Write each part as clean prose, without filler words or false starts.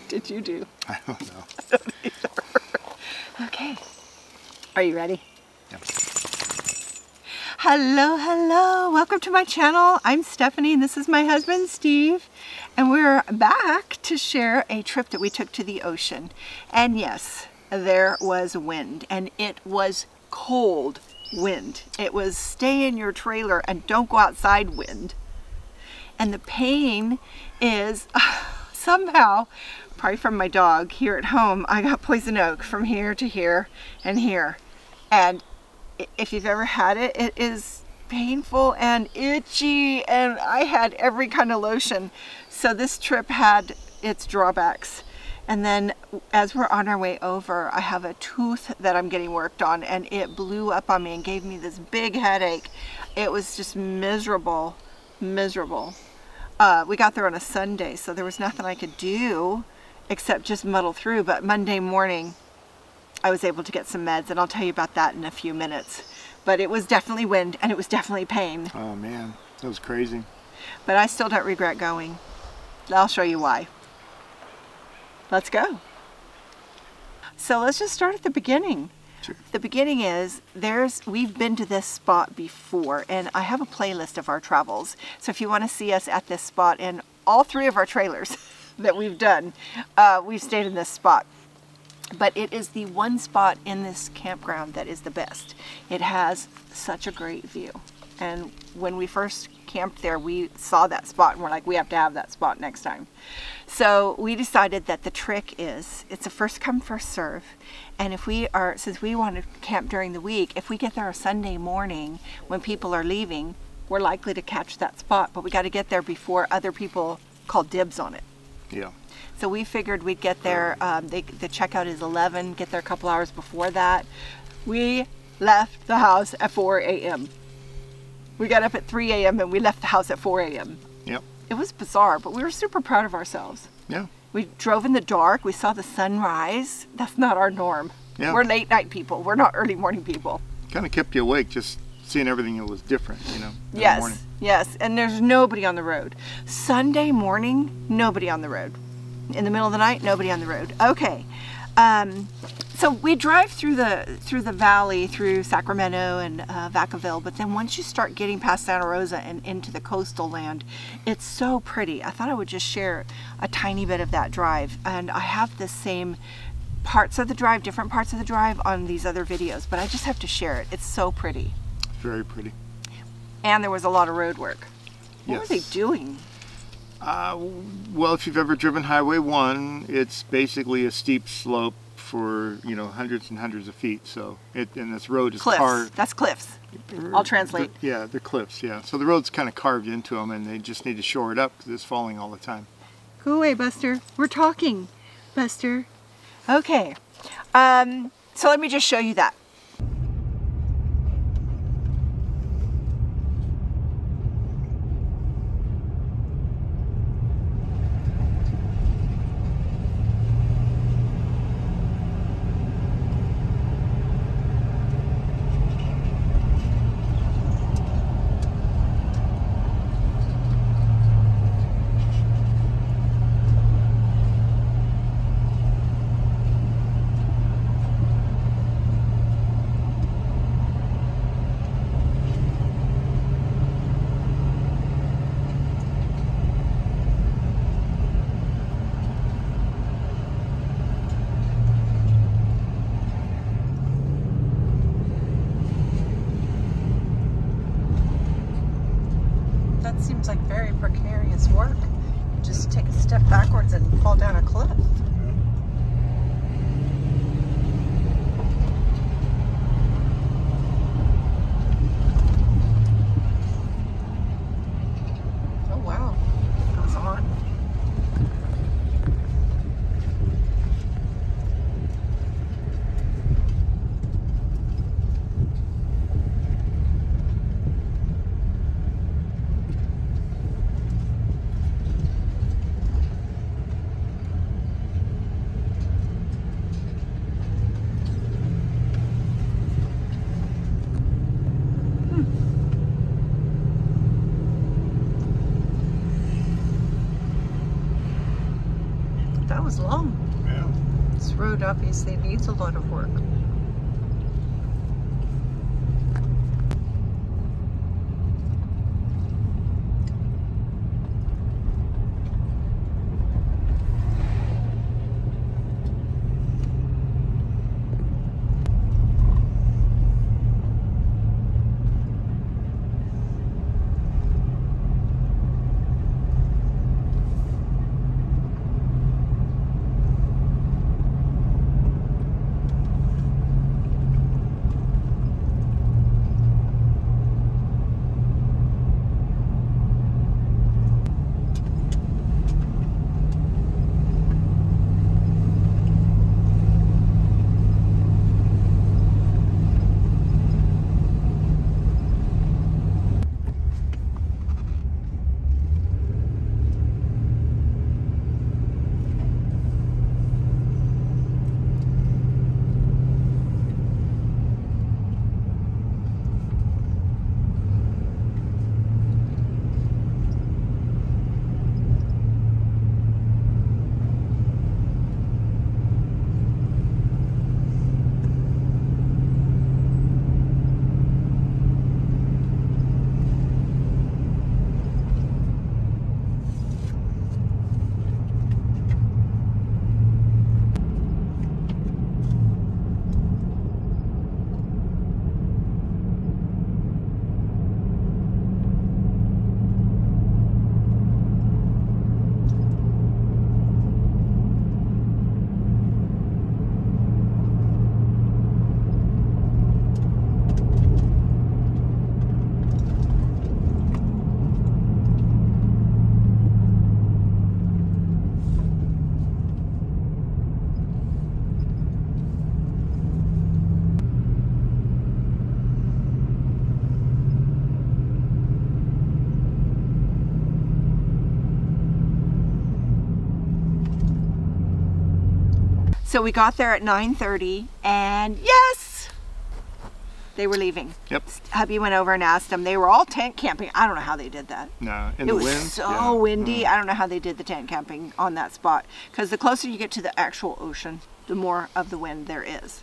did you do? I don't know. I don't either. Okay. Are you ready? Yep. Hello, hello. Welcome to my channel. I'm Stephanie and this is my husband, Steve. And we're back to share a trip that we took to the ocean. And yes, there was wind and it was cold wind. It was stay in your trailer and don't go outside wind. And the pain is somehow, probably from my dog here at home, I got poison oak from here to here and here. And if you've ever had it, it is painful and itchy, and I had every kind of lotion. So this trip had its drawbacks. And then as we're on our way over, I have a tooth that I'm getting worked on, and it blew up on me and gave me this big headache. It was just miserable, miserable. We got there on a Sunday, so there was nothing I could do except just muddle through. But Monday morning, I was able to get some meds, and I'll tell you about that in a few minutes. But it was definitely wind, and it was definitely pain. Oh man, that was crazy. But I still don't regret going. I'll show you why. Let's go. So let's just start at the beginning. Sure. The beginning is, we've been to this spot before, and I have a playlist of our travels. So if you want to see us at this spot, and all 3 of our trailers that we've done, we've stayed in this spot. But it is the one spot in this campground that is the best. It has such a great view. And when we first camped there, we saw that spot and we're like, we have to have that spot next time. So we decided that the trick is, it's a first come, first serve. And if we are, since we want to camp during the week, if we get there a Sunday morning when people are leaving, we're likely to catch that spot. But we got to get there before other people call dibs on it. Yeah. So we figured we'd get there, the checkout is 11, get there a couple hours before that. We left the house at 4 a.m. We got up at 3 a.m. and we left the house at 4 a.m. Yep. It was bizarre, but we were super proud of ourselves. Yeah. We drove in the dark, we saw the sunrise. That's not our norm. Yeah. We're late night people, we're not early morning people. Kind of kept you awake, just seeing everything that was different, you know, in the morning. Yes, and there's nobody on the road. Sunday morning, nobody on the road. In the middle of the night, nobody on the road. Okay, so we drive through the valley, through Sacramento and Vacaville, but then once you start getting past Santa Rosa and into the coastal land, it's so pretty. I thought I would just share a tiny bit of that drive, and I have the same parts of the drive, different parts of the drive on these other videos, but I just have to share it. It's so pretty. Very pretty. And there was a lot of road work. What were they doing? Well, if you've ever driven Highway 1, it's basically a steep slope for, you know, hundreds and hundreds of feet. So, and this road is carved. That's cliffs. I'll translate. Yeah, they're cliffs, yeah. So the road's kind of carved into them, and they just need to shore it up because it's falling all the time. Go away, Buster. We're talking, Buster. Okay. So let me just show you that. Seems like very precarious work. Just take a step backwards and fall down a cliff. Oh wow, it goes on. was long. Yeah. This road obviously needs a lot of work. So we got there at 9:30 and yes, they were leaving. Yep. Hubby went over and asked them. They were all tent camping. I don't know how they did that. No, in the wind. It was so windy. I don't know how they did the tent camping on that spot, because the closer you get to the actual ocean, the more of the wind there is.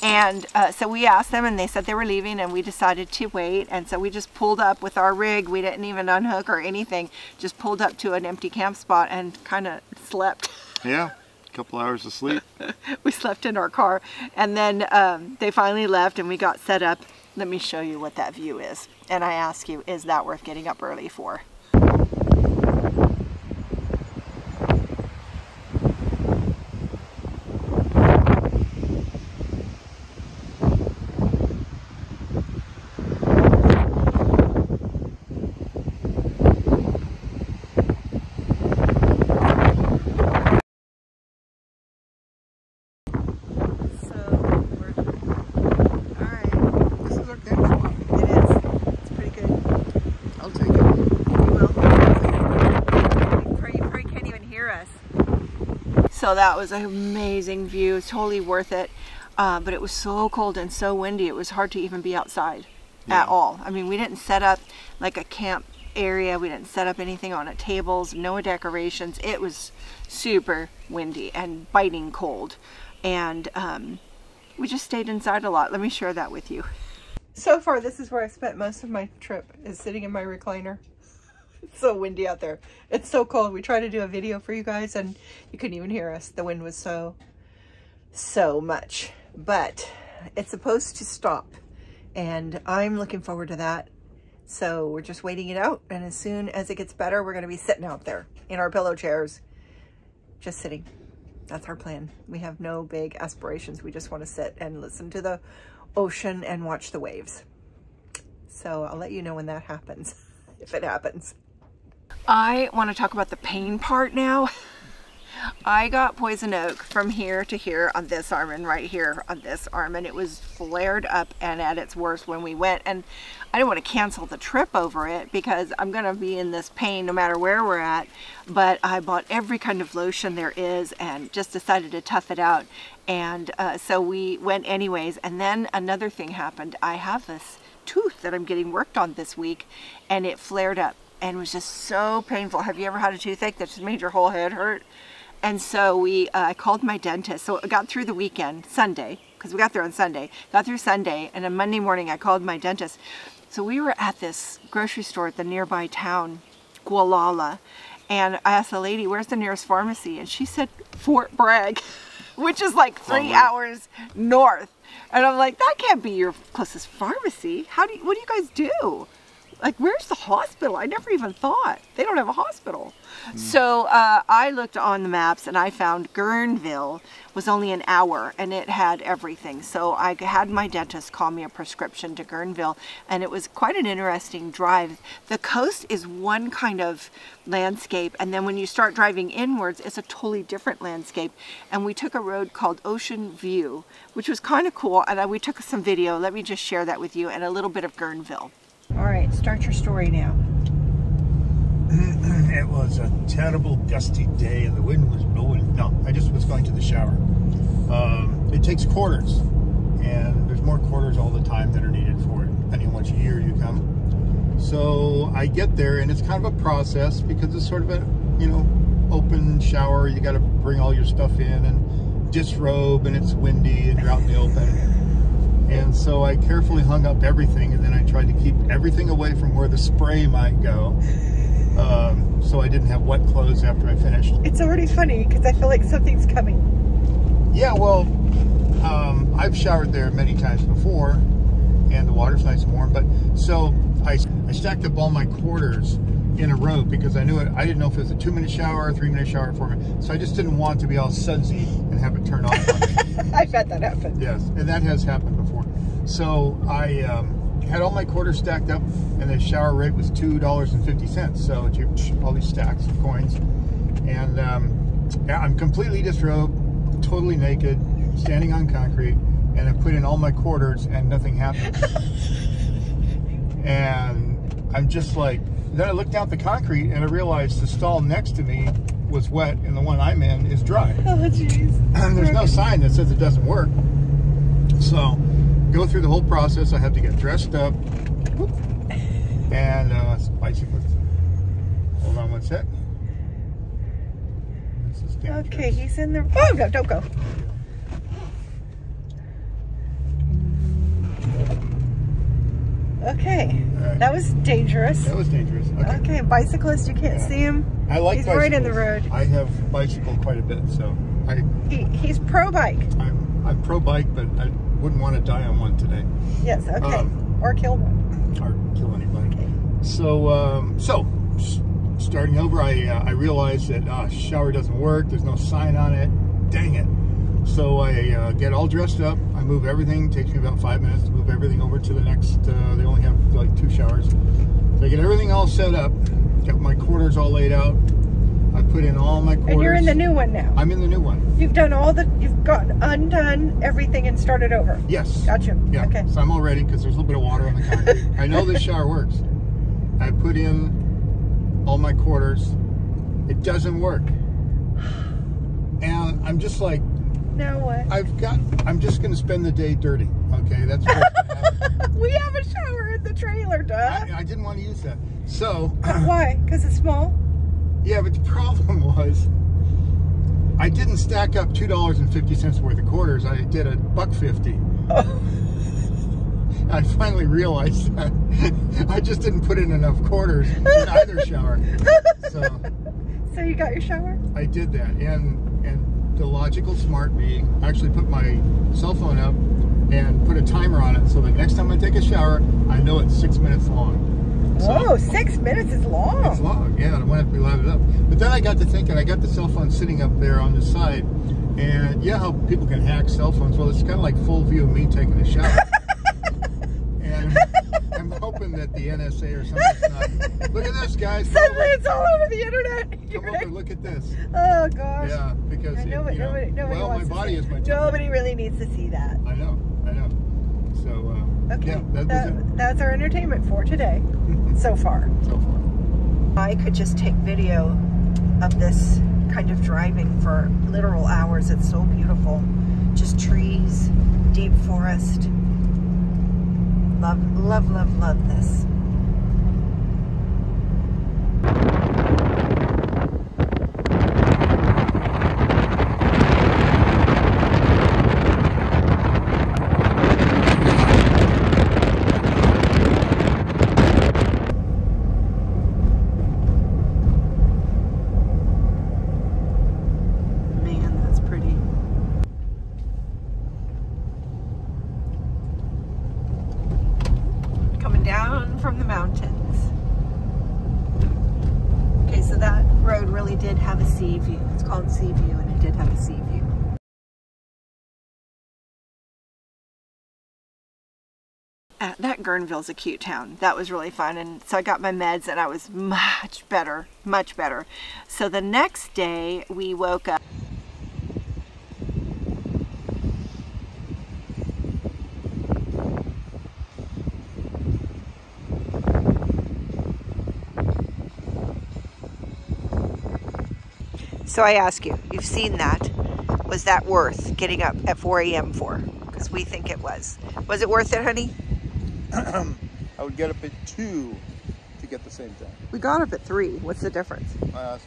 And so we asked them and they said they were leaving, and we decided to wait. And so we just pulled up with our rig. We didn't even unhook or anything. Just pulled up to an empty camp spot and kind of slept. Yeah, a couple hours of sleep. We slept in our car. And then they finally left and we got set up. Let me show you what that view is. And I ask you, is that worth getting up early for? So that was an amazing view. It's totally worth it. But it was so cold and so windy, it was hard to even be outside at all. I mean, we didn't set up like a camp area. We didn't set up anything on tables, no decorations. It was super windy and biting cold. And we just stayed inside a lot. Let me share that with you. So far, this is where I spent most of my trip, is sitting in my recliner. It's so windy out there. It's so cold. We tried to do a video for you guys and you couldn't even hear us. The wind was so much. But it's supposed to stop. And I'm looking forward to that. So we're just waiting it out. And as soon as it gets better, we're going to be sitting out there in our pillow chairs. Just sitting. That's our plan. We have no big aspirations. We just want to sit and listen to the ocean and watch the waves. So I'll let you know when that happens, if it happens. I want to talk about the pain part now. I got poison oak from here to here on this arm and right here on this arm, and it was flared up and at its worst when we went, and I didn't want to cancel the trip over it because I'm going to be in this pain no matter where we're at. But I bought every kind of lotion there is and just decided to tough it out, and so we went anyways. And then another thing happened. I have this tooth that I'm getting worked on this week, and it flared up and was just so painful. Have you ever had a toothache that just made your whole head hurt? And so I called my dentist. So I got through the weekend, Sunday, because we got there on Sunday. Got through Sunday, and on Monday morning I called my dentist. So we were at this grocery store at the nearby town, Gualala, and I asked the lady, where's the nearest pharmacy? And she said Fort Bragg, which is like 3 hours north. And I'm like, that can't be your closest pharmacy. What do you guys do? Like, where's the hospital? I never even thought. They don't have a hospital. So I looked on the maps and I found Guerneville was only an hour and it had everything. So I had my dentist call me a prescription to Guerneville, and it was quite an interesting drive. The coast is one kind of landscape, and then when you start driving inwards, it's a totally different landscape. And we took a road called Ocean View, which was kind of cool, and we took some video. Let me just share that with you, and a little bit of Guerneville. All right, start your story now. It was a terrible gusty day and the wind was blowing. No, I just was going to the shower. It takes quarters, and there's more quarters all the time that are needed for it, depending on which year you come. So I get there, and it's kind of a process because it's sort of a, you know, open shower. You got to bring all your stuff in and disrobe, and it's windy and you're out in the open. And so I carefully hung up everything, and then I tried to keep everything away from where the spray might go, so I didn't have wet clothes after I finished. It's already funny because I feel like something's coming. Yeah, well, I've showered there many times before, and the water's nice and warm. But so I stacked up all my quarters in a row because I knew it. I didn't know if it was a 2-minute shower, a 3-minute shower, 4-minute. So I just didn't want to be all sudsy and have it turn off on me. I've had that happen. Yes, and that has happened before. So I had all my quarters stacked up, and the shower rate was $2.50. So all these stacks of coins, and yeah, I'm completely disrobed, totally naked, standing on concrete, and I put in all my quarters, and nothing happened. And I'm just like, then I looked down at the concrete, and I realized the stall next to me was wet, and the one I'm in is dry. Oh, jeez. And there's no sign that says it doesn't work. So go through the whole process. I have to get dressed up. Whoop. And bicyclist. Hold on one sec. This is dangerous. Okay, he's in the... Oh, no, don't go. Okay, right. That was dangerous. That was dangerous. Okay, bicyclist, you can't see him. I like He's bicycles. Right in the road. I have bicycled quite a bit, so he's pro bike. I'm pro bike, but I wouldn't want to die on one today. Yes, okay. Or kill one. Or kill anybody. Okay. So starting over, I realized that shower doesn't work. There's no sign on it. Dang it. So I get all dressed up. I move everything. It takes me about 5 minutes to move everything over to the next. They only have like 2 showers. So I get everything all set up. Got my quarters all laid out. I put in all my quarters. And you're in the new one now. I'm in the new one. You've done you've undone everything and started over. Yes. Gotcha. Yeah. Okay. So I'm all ready because there's a little bit of water on the concrete. I know this shower works. I put in all my quarters. It doesn't work. And I'm just like, now what? I'm just going to spend the day dirty. Okay, that's what's going to happen. We have a shower in the trailer, duh. I didn't want to use that. So. Why? Because it's small? Yeah, but the problem was, I didn't stack up $2.50 worth of quarters. I did $1.50. Oh. I finally realized that I just didn't put in enough quarters in either shower. So you got your shower? I did that, and the logical smart me actually put my cell phone up and put a timer on it, so the next time I take a shower, I know it's 6 minutes long. So, 6 minutes is long. It's long, yeah. I don't want it to be loaded up. But then I got to thinking, I got the cell phone sitting up there on the side, and yeah, how people can hack cell phones. Well, it's kind of like full view of me taking a shower. And I'm hoping that the NSA or something's not. Look at this, guys. Suddenly it's all over the internet. Come over, look at this. Oh, gosh. Yeah, because nobody well, my body is my temple. Nobody really needs to see that. I know. So, okay, yeah, that's our entertainment for today. So far. I could just take video of this kind of driving for literal hours. It's so beautiful. Just trees, deep forest. Love, love, love, love this. sea view. It's called Sea View, and it did have a sea view. That Guerneville's a cute town. That was really fun, and so I got my meds and I was much better, much better. So the next day we woke up. So I ask you, you've seen that. Was that worth getting up at 4 a.m. for? Because we think it was. Was it worth it, honey? I would get up at 2 to get the same thing. We got up at 3. What's the difference? I asked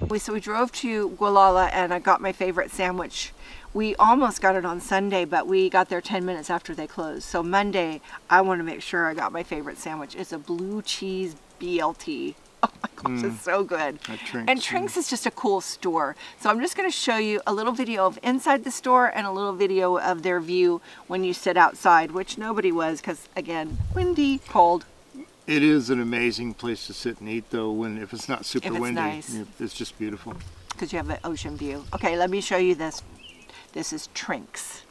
her. So we drove to Gualala and I got my favorite sandwich. We almost got it on Sunday, but we got there 10 minutes after they closed. So Monday, I want to make sure I got my favorite sandwich. It's a blue cheese BLT. Oh my gosh, it's so good. And Trinks is just a cool store. So I'm just going to show you a little video of inside the store and a little video of their view when you sit outside, which nobody was because, again, windy, cold. It is an amazing place to sit and eat, though, if it's not super windy. Nice. It's just beautiful. Because you have the ocean view. Okay, let me show you this. This is Trinks.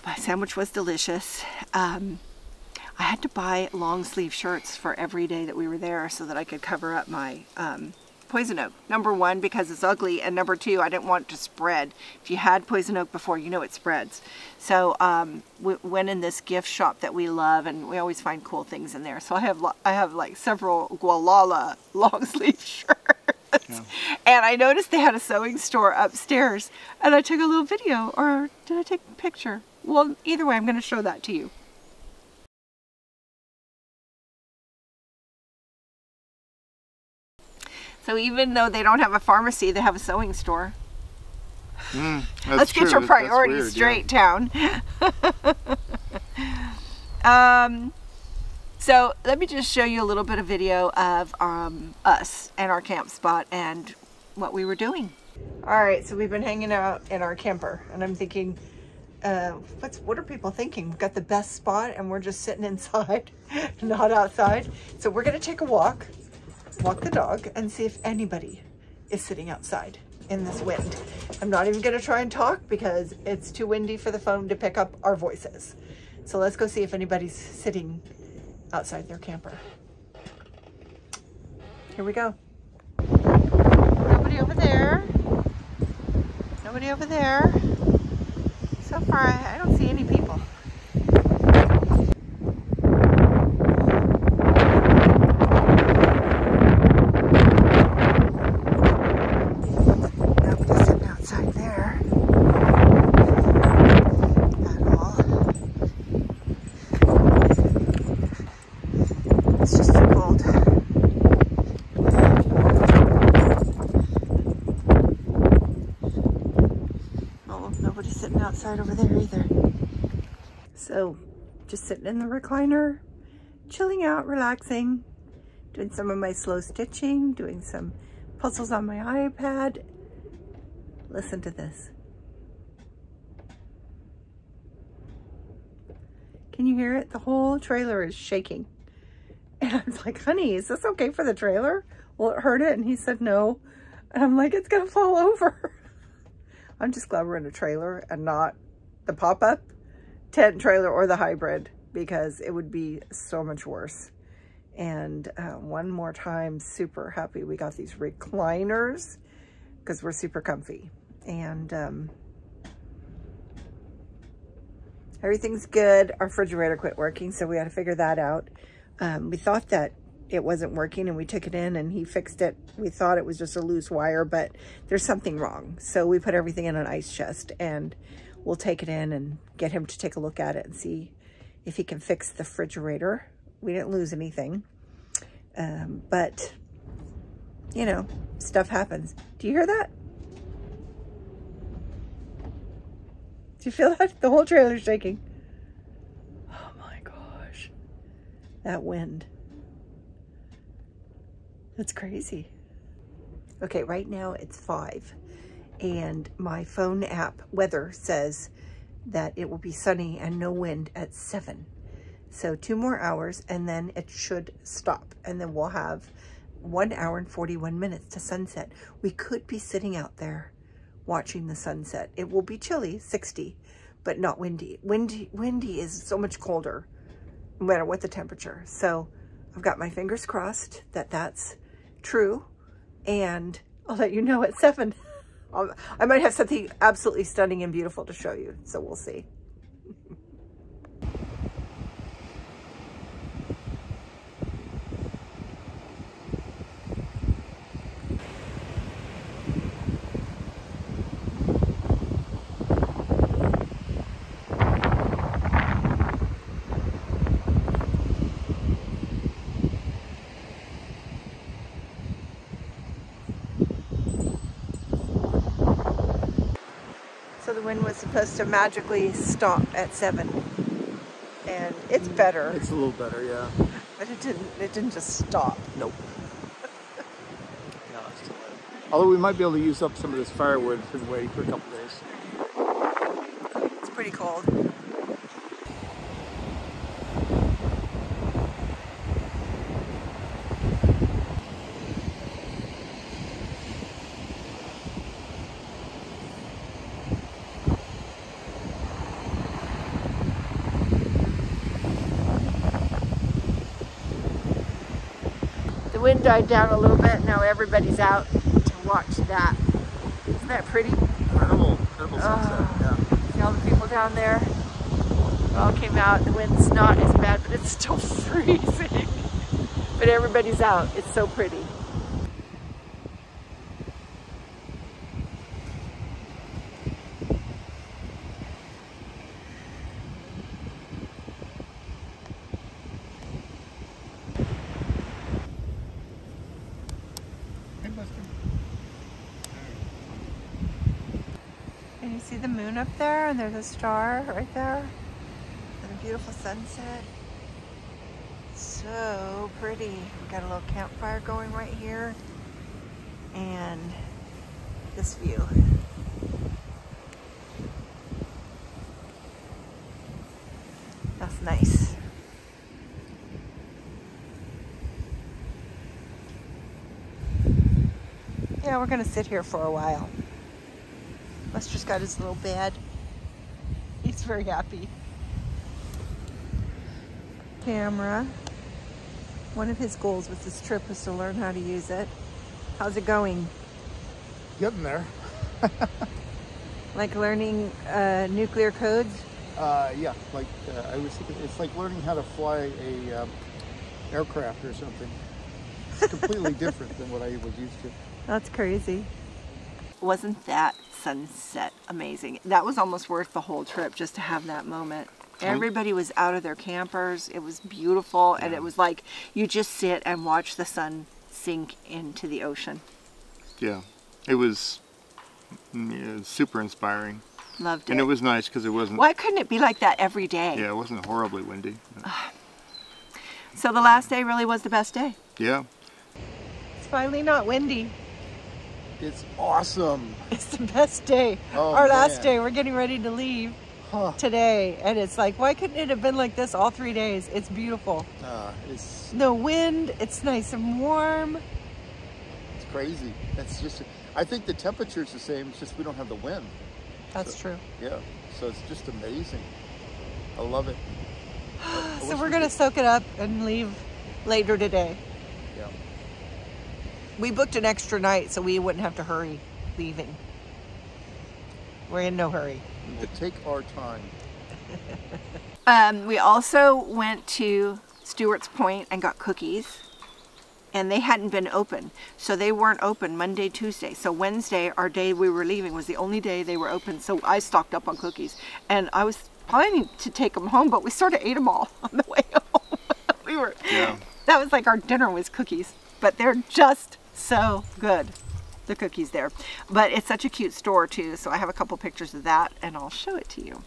My sandwich was delicious. I had to buy long sleeve shirts for every day that we were there so that I could cover up my poison oak. Number one, because it's ugly, and number two, I didn't want it to spread. If you had poison oak before, you know it spreads. So we went in this gift shop that we love, and we always find cool things in there. So I have like several Gualala long sleeve shirts. Yeah. And I noticed they had a sewing store upstairs, and I took a little video, or did I take a picture? Well, either way, I'm going to show that to you. So even though they don't have a pharmacy, they have a sewing store. Let's get your priorities straight, town. So let me just show you a little bit of video of us and our camp spot and what we were doing. All right, so we've been hanging out in our camper, and I'm thinking, what are people thinking? We've got the best spot and we're just sitting inside, not outside. So we're gonna take a walk the dog, and see if anybody is sitting outside in this wind. I'm not even gonna try and talk because it's too windy for the phone to pick up our voices. So let's go see if anybody's sitting outside their camper. Here we go. Nobody over there. Nobody over there. So far, I don't see any people. Nobody's sitting outside there at all. It's just too cold. Oh, nobody's sitting outside over there either. So, just sitting in the recliner, chilling out, relaxing, doing some of my slow stitching, doing some puzzles on my iPad. Listen to this. Can you hear it? The whole trailer is shaking. And I was like, honey, is this okay for the trailer? Will it hurt it? And he said no. And I'm like, it's gonna fall over. I'm just glad we're in a trailer and not the pop-up tent trailer or the hybrid, because it would be so much worse. And one more time, super happy we got these recliners because we're super comfy. And everything's good. Our refrigerator quit working, so we had to figure that out. We thought that it wasn't working, and we took it in and he fixed it. We thought it was just a loose wire, but there's something wrong. So we put everything in an ice chest, and we'll take it in and get him to take a look at it and see if he can fix the refrigerator. We didn't lose anything, but you know, stuff happens. Do you hear that? Do you feel that? The whole trailer's shaking. Oh my gosh, that wind. That's crazy. Okay, right now it's 5 and my phone app weather says that it will be sunny and no wind at 7. So 2 more hours and then it should stop. And then we'll have 1 hour and 41 minutes to sunset. We could be sitting out there watching the sunset. It will be chilly, 60, but not windy. Windy is so much colder, no matter what the temperature. So I've got my fingers crossed that that's true. And I'll let you know at 7. I might have something absolutely stunning and beautiful to show you. So we'll see. So the wind was supposed to magically stop at 7, and it's better. It's a little better, yeah. But it didn't just stop. Nope. No, it's still there. Although we might be able to use up some of this firewood and wait for a couple days. It's pretty cold. The wind died down a little bit. Now everybody's out to watch that. Isn't that pretty? Incredible sunset, yeah. See all the people down there? They all came out. The wind's not as bad, but it's still freezing. But everybody's out. It's so pretty. Can you see the moon up there? And there's a star right there. And a beautiful sunset. So pretty. We've got a little campfire going right here. And this view. That's nice. Yeah, we're gonna sit here for a while. Lester's got his little bed. He's very happy. Camera. One of his goals with this trip was to learn how to use it. How's it going? Getting there. Like learning nuclear codes? Yeah, like I was thinking, it's like learning how to fly a aircraft or something. It's completely different than what I was used to. That's crazy. Wasn't that sunset amazing? That was almost worth the whole trip just to have that moment. Everybody was out of their campers. It was beautiful, and it was like you just sit and watch the sun sink into the ocean. Yeah, it was super inspiring. Loved it. And it was nice because it wasn't... Why couldn't it be like that every day? Yeah, it wasn't horribly windy. No. So the last day really was the best day. Yeah. It's finally not windy. It's awesome. It's the best day. Oh, Our last man. day, we're getting ready to leave today. And it's like, why couldn't it have been like this all 3 days? It's beautiful. It's No wind, it's nice and warm. crazy. It's just, I think the temperature's the same, it's just we don't have the wind. That's true. Yeah, so it's just amazing. I love it. So we're gonna soak it up and leave later today. Yeah. We booked an extra night so we wouldn't have to hurry leaving. We're in no hurry. We'll take our time. We also went to Stewart's Point and got cookies, and they hadn't been open. So they weren't open Monday, Tuesday. So Wednesday, our day we were leaving, was the only day they were open. So I stocked up on cookies, and I was planning to take them home, but we sort of ate them all on the way home. That was like our dinner was cookies, but they're just so good, the cookies there. But it's such a cute store too, so I have a couple pictures of that and I'll show it to you.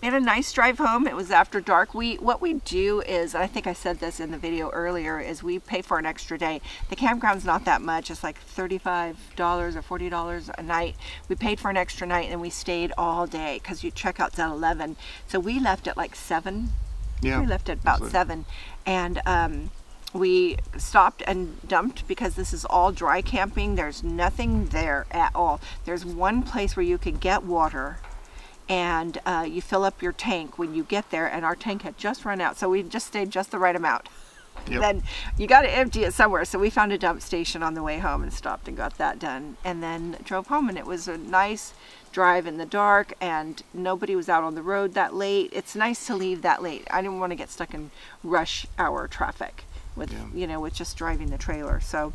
We had a nice drive home. It was after dark. What we do is, and I think I said this in the video earlier, is we pay for an extra day. The campground's not that much. It's like $35 or $40 a night. We paid for an extra night and we stayed all day because you check out's at 11. So we left at like 7. Yeah. We left at about 7. And we stopped and dumped because this is all dry camping. There's nothing there at all. There's one place where you can get water, and you fill up your tank when you get there, and our tank had just run out, so we just stayed just the right amount. Yep. Then you got to empty it somewhere, so we found a dump station on the way home and stopped and got that done, and then drove home. And it was a nice drive in the dark, and nobody was out on the road that late. It's nice to leave that late. I didn't want to get stuck in rush hour traffic with you know, with just driving the trailer. So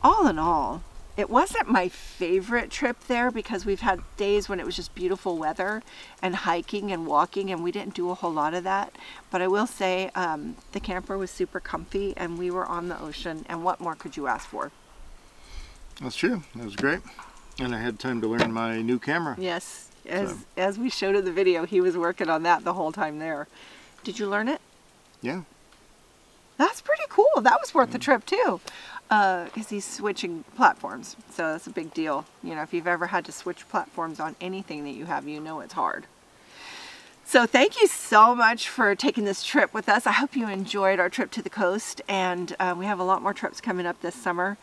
all in all, it wasn't my favorite trip there because we've had days when it was just beautiful weather and hiking and walking, and we didn't do a whole lot of that. But I will say the camper was super comfy and we were on the ocean, and what more could you ask for? That's true. That was great. And I had time to learn my new camera. Yes, as we showed in the video, he was working on that the whole time there. Did you learn it? Yeah. That's pretty cool. That was worth the trip too. Because he's switching platforms, so that's a big deal. You know, if you've ever had to switch platforms on anything that you have, you know it's hard. So thank you so much for taking this trip with us. I hope you enjoyed our trip to the coast, and we have a lot more trips coming up this summer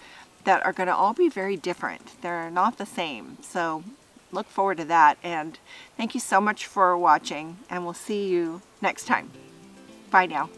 that are going to all be very different. They're not the same, so look forward to that. And thank you so much for watching, and we'll see you next time. Bye now.